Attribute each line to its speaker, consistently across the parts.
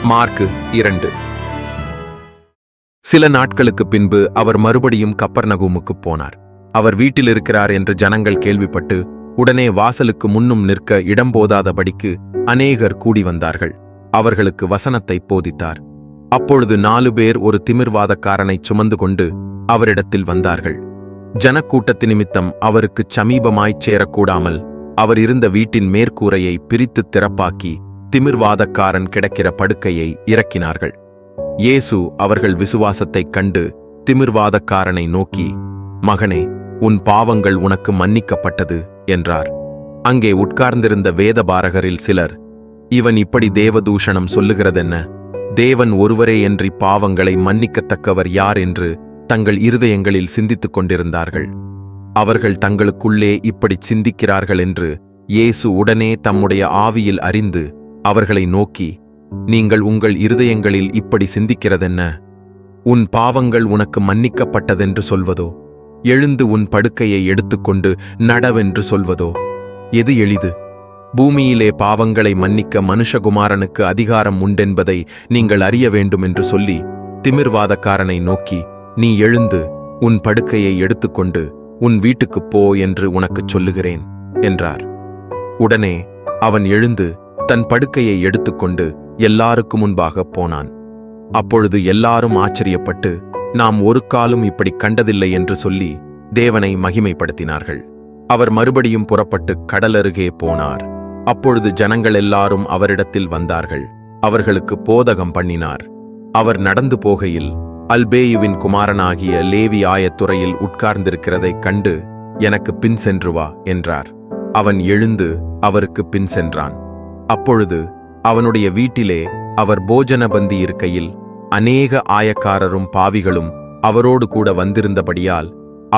Speaker 1: Mark 2. சில நாட்களுக்கு பின்பு அவர் மறுபடியும் கப்பர்நகூமுக்கு போனார். அவர் வீட்டில் இருக்கிறார் என்று ஜனங்கள் கேள்விப்பட்டு உடனே வாசலுக்கு முன்னும் நிற்க இடம் போதாதபடிக்கு அநேகர் கூடி வந்தார்கள். அவர்களுக்கு வசனத்தை போதித்தார். அப்பொழுது 4 பேர் ஒரு திமிர்வாதக்காரனை சுமந்து கொண்டு அவரிடத்தில் வந்தார்கள். ஜனக்கூட்டத்து நிமித்தம் அவருக்குச் சமீபமாய்ச் சேரக்கூடாமல் அவர் இருந்த வீட்டின் மேற்கூரையை பிரித்துத் திறப்பாக்கி திமிர்வாதக்காரன் கிடக்கிற படுக்கையை இறக்கினார்கள். இயேசு அவர்கள் விசுவாசத்தைக் கண்டு திமிர்வாதக்காரனை நோக்கி, மகனே, உன் பாவங்கள் உனக்கு மன்னிக்கப்பட்டது என்றார். அங்கே உட்கார்ந்திருந்த வேதபாரகரில் சிலர், இவன் இப்படி தேவதூஷணம் சொல்லுகிறதென்ன? தேவன் ஒருவரேயன்றி பாவங்களை மன்னிக்கத்தக்கவர் யார் என்று தங்கள் இருதயங்களில் சிந்தித்துக் கொண்டிருந்தார்கள். அவர்கள் தங்களுக்குள்ளே இப்படிச் சிந்திக்கிறார்கள் என்று இயேசு உடனே தம்முடைய ஆவியில் அறிந்து அவர்களை நோக்கி, நீங்கள் உங்கள் இருதயங்களில் இப்படி சிந்திக்கிறதென்ன? உன் பாவங்கள் உனக்கு மன்னிக்கப்பட்டதென்று சொல்வதோ, எழுந்து உன் படுக்கையை எடுத்துக்கொண்டு நடவென்று சொல்வதோ? எது எளிது? பூமியிலே பாவங்களை மன்னிக்க மனுஷகுமாரனுக்கு அதிகாரம் உண்டென்பதை நீங்கள் அறிய வேண்டும் என்று சொல்லி திமிர்வாதக்காரனை நோக்கி, நீ எழுந்து உன் படுக்கையை எடுத்துக்கொண்டு உன் வீட்டுக்குப் போ என்று உனக்குச் சொல்லுகிறேன் என்றார். உடனே அவன் எழுந்து தன் படுக்கையை எடுத்துக்கொண்டு எல்லாருக்கு முன்பாக போனான். அப்பொழுது எல்லாரும் ஆச்சரியப்பட்டு, நாம் ஒரு காலும் இப்படி கண்டதில்லை என்று சொல்லி தேவனை மகிமைப்படுத்தினார்கள். அவர் மறுபடியும் புறப்பட்டு கடலருகே போனார். அப்பொழுது ஜனங்கள் எல்லாரும் அவரிடத்தில் வந்தார்கள். அவர்களுக்கு போதகம் பண்ணினார். அவர் நடந்து போகையில் அல்பேயுவின் குமாரனாகிய லேவி ஆயத்துறையில் உட்கார்ந்திருக்கிறதைக் கண்டு, எனக்கு பின் சென்று வா என்றார். அவன் எழுந்து அவருக்கு பின் சென்றான். அப்பொழுது அவனுடைய வீட்டிலே அவர் போஜன பந்தி இருக்கையில் அநேக ஆயக்காரரும் பாவிகளும் அவரோடு கூட வந்திருந்தபடியால்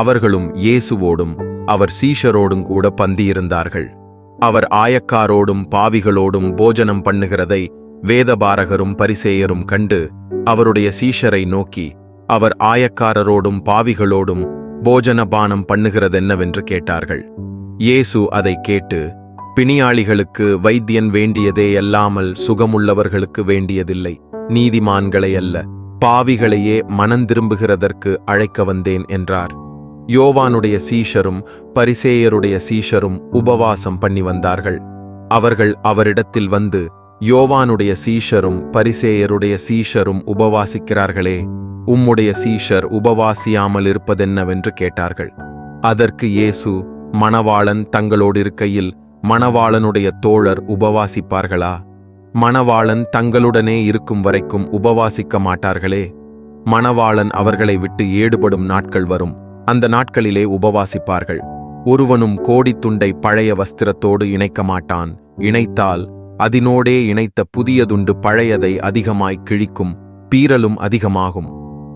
Speaker 1: அவர்களும் இயேசுவோடும் அவர் சீஷரோடும் கூட பந்தியிருந்தார்கள். அவர் ஆயக்காரோடும் பாவிகளோடும் போஜனம் பண்ணுகிறதை வேதபாரகரும் பரிசேயரும் கண்டு அவருடைய சீஷரை நோக்கி, அவர் ஆயக்காரரோடும் பாவிகளோடும் போஜனபானம் பண்ணுகிறதென்னவென்று கேட்டார்கள். இயேசு அதை கேட்டு, பிணியாளிகளுக்கு வைத்தியன் வேண்டியதே அல்லாமல் சுகமுள்ளவர்களுக்கு வேண்டியதில்லை, நீதிமான்களை அல்ல, பாவிகளையே மனந்திரும்புகிறதற்கு அழைக்க வந்தேன் என்றார். யோவானுடைய சீஷரும் பரிசேயருடைய சீஷரும் உபவாசம் பண்ணி வந்தார்கள். அவர்கள் அவரிடத்தில் வந்து, யோவானுடைய சீஷரும் பரிசேயருடைய சீஷரும் உபவாசிக்கிறார்களே, உம்முடைய சீஷர் உபவாசியாமல் இருப்பதென்னவென்று கேட்டார்கள். அதற்கு இயேசு, மணவாளன் தங்களோடு இருக்கையில் மணவாளனுடைய தோழர் உபவாசிப்பார்களா? மணவாளன் தங்களுடனே இருக்கும் வரைக்கும் உபவாசிக்க மாட்டார்களே. மணவாளன் அவர்களை விட்டு ஏடுபடும் நாட்கள் வரும், அந்த நாட்களிலே உபவாசிப்பார்கள். ஒருவனும் கோடித்துண்டை பழைய வஸ்திரத்தோடு இணைக்க மாட்டான். இணைத்தால் அதனோடே இணைத்த புதியதுண்டு பழையதை அதிகமாய் கிழிக்கும், பீறலும் அதிகமாகும்.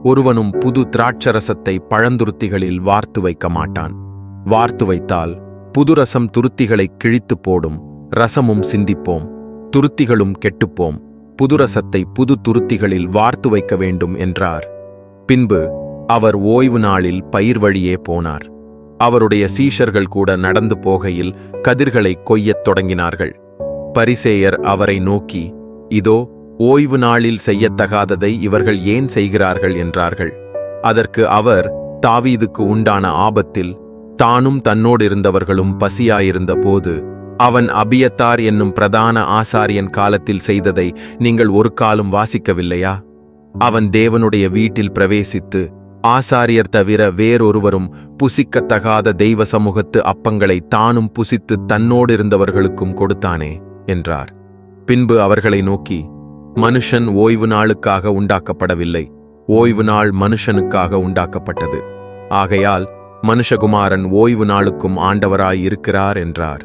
Speaker 1: ஒருவனும் புது திராட்சரசத்தை பழந்துருத்திகளில் வார்த்து வைக்க மாட்டான். வார்த்து வைத்தால் புதுரசம் துருத்திகளை கிழித்து போடும், ரசமும் சிந்திப்போம், துருத்திகளும் கெட்டுப்போம். புதுரசத்தை புது துருத்திகளில் வார்த்து வைக்க வேண்டும் என்றார். பின்பு அவர் ஓய்வு நாளில் பயிர் வழியே போனார். அவருடைய சீஷர்கள் கூட நடந்து போகையில் கதிர்களை கொய்யத் தொடங்கினார்கள். பரிசேயர் அவரை நோக்கி, இதோ ஓய்வு நாளில் செய்யத்தகாததை இவர்கள் ஏன் செய்கிறார்கள் என்றார்கள். அதற்கு அவர், தாவீதுக்கு உண்டான ஆபத்தில் தானும் தன்னோடு இருந்தவர்களும் பசியாயிருந்த போது அவன் அபியத்தார் என்னும் பிரதான ஆசாரியன் காலத்தில் செய்ததை நீங்கள் ஒரு காலும் வாசிக்கவில்லையா? அவன் தேவனுடைய வீட்டில் பிரவேசித்து ஆசாரியர் தவிர வேறொருவரும் புசிக்கத்தகாத தெய்வ சமூகத்து அப்பங்களை தானும் புசித்து தன்னோடு இருந்தவர்களுக்கும் கொடுத்தானே என்றார். பின்பு அவர்களை நோக்கி, மனுஷன் ஓய்வு நாளுக்காக உண்டாக்கப்படவில்லை, ஓய்வு நாள் மனுஷனுக்காக உண்டாக்கப்பட்டது. ஆகையால் மனுஷகுமாரன் ஓய்வு நாளுக்கும் ஆண்டவராய் இருக்கிறார் என்றார்.